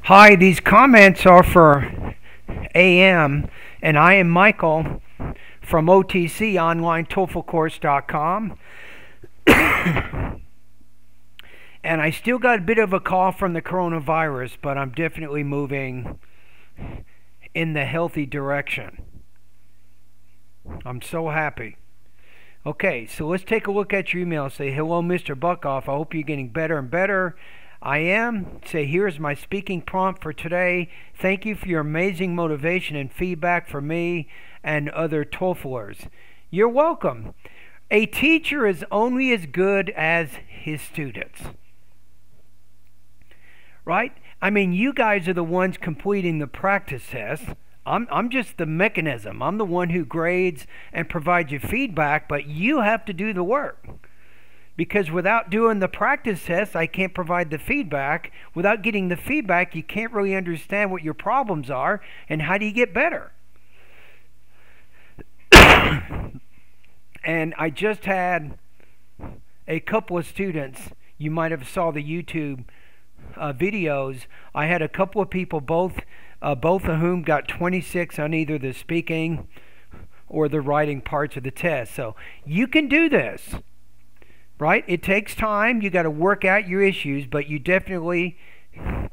Hi, these comments are for AM, and I am Michael from OTC, OnlineTOEFLCourse.com. And I still got a bit of a cough from the coronavirus, but I'm definitely moving in the healthy direction. I'm so happy. Okay, so let's take a look at your email. Say, hello, Mr. Buckhoff. I hope you're getting better and better. I am. Say, here's my speaking prompt for today. Thank you for your amazing motivation and feedback for me and other TOEFLers. You're welcome. A teacher is only as good as his students. Right? I mean, you guys are the ones completing the practice test. I'm just the mechanism. I'm the one who grades and provides you feedback, but you have to do the work. Because without doing the practice test, I can't provide the feedback. Without getting the feedback, you can't really understand what your problems are and how do you get better. And I just had a couple of students, you might have saw the YouTube videos. I had a couple of people, both of whom got 26 on either the speaking or the writing parts of the test. So you can do this, right? It takes time. You got to work out your issues, but you definitely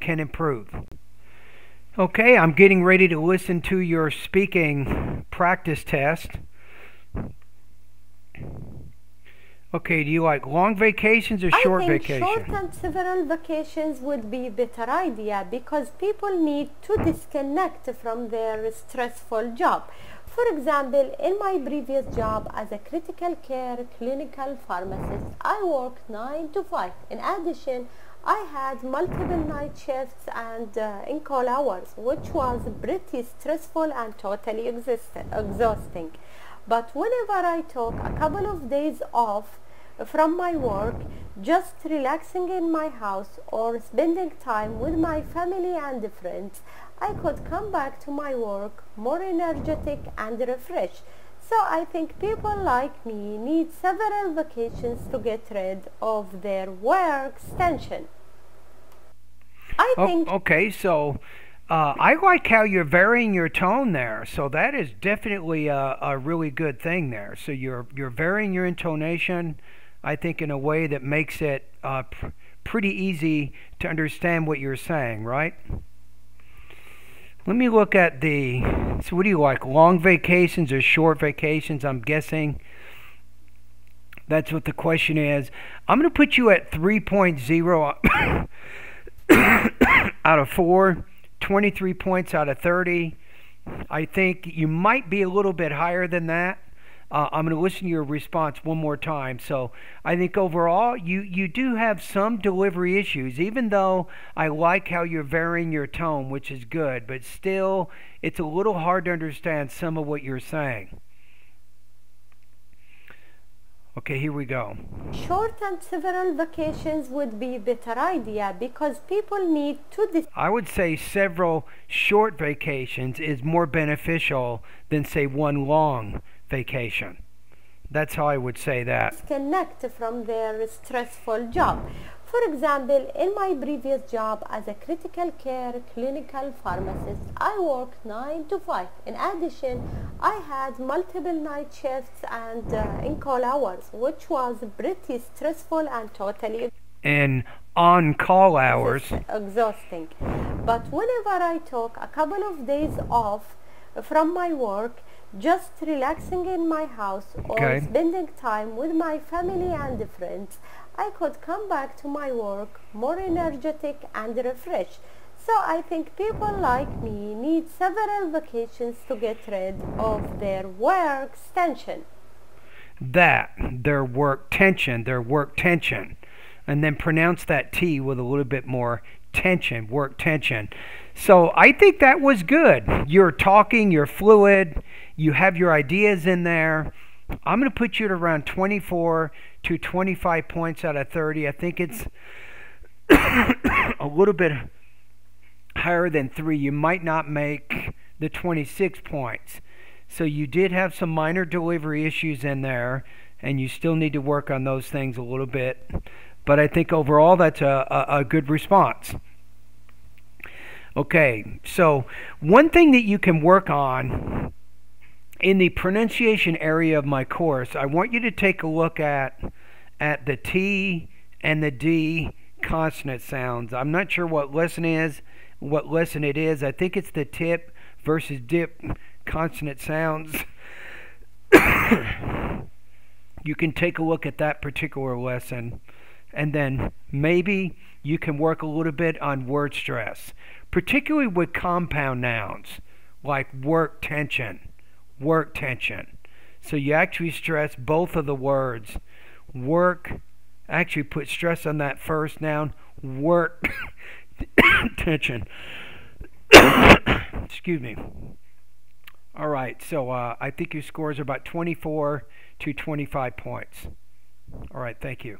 can improve. Okay, I'm getting ready to listen to your speaking practice test. Okay, do you like long vacations or short vacations? I think short and several vacations would be a better idea because people need to disconnect from their stressful job. For example, in my previous job as a critical care clinical pharmacist, I worked 9 to 5. In addition, I had multiple night shifts and in-call hours, which was pretty stressful and totally exhausting. But whenever I took a couple of days off from my work, just relaxing in my house or spending time with my family and friends, I could come back to my work more energetic and refreshed. So I think people like me need several vacations to get rid of their work tension. Okay, so I like how you're varying your tone there. So that is definitely a really good thing there. So you're varying your intonation, I think, in a way that makes it pretty easy to understand what you're saying, right? Let me look at so what do you like, long vacations or short vacations? I'm guessing that's what the question is. I'm going to put you at 3.0 out of 4, 23 points out of 30. I think you might be a little bit higher than that. I'm going to listen to your response one more time. So I think overall you do have some delivery issues, even though I like how you're varying your tone, which is good, but still it's a little hard to understand some of what you're saying. Okay, here we go. Short and several vacations would be a better idea because people need to... I would say several short vacations is more beneficial than, say, one long vacation. That's how I would say that. Disconnect from their stressful job. For example, in my previous job as a critical care clinical pharmacist, I worked 9 to 5. In addition, I had multiple night shifts and in-call hours, which was pretty stressful and totally on-call hours. Exhausting. But whenever I took a couple of days off from my work, just relaxing in my house or spending time with my family and friends, I could come back to my work more energetic and refreshed. So I think people like me need several vacations to get rid of their work tension. Their work tension. And then pronounce that T with a little bit more tension, work tension. So I think that was good. You're talking, you're fluid, you have your ideas in there. I'm going to put you at around 24 to 25 points out of 30. I think it's a little bit higher than 3. You might not make the 26 points. So you did have some minor delivery issues in there, and you still need to work on those things a little bit. But I think overall that's a good response. Okay, so one thing that you can work on in the pronunciation area of my course, I want you to take a look at the T and the D consonant sounds. I'm not sure what lesson it is. I think it's the tip versus dip consonant sounds. You can take a look at that particular lesson, and then maybe you can work a little bit on word stress, particularly with compound nouns like work tension. So you actually stress both of the words. Work, actually put stress on that first noun, work tension. Excuse me. All right, so I think your scores are about 24 to 25 points. All right, thank you.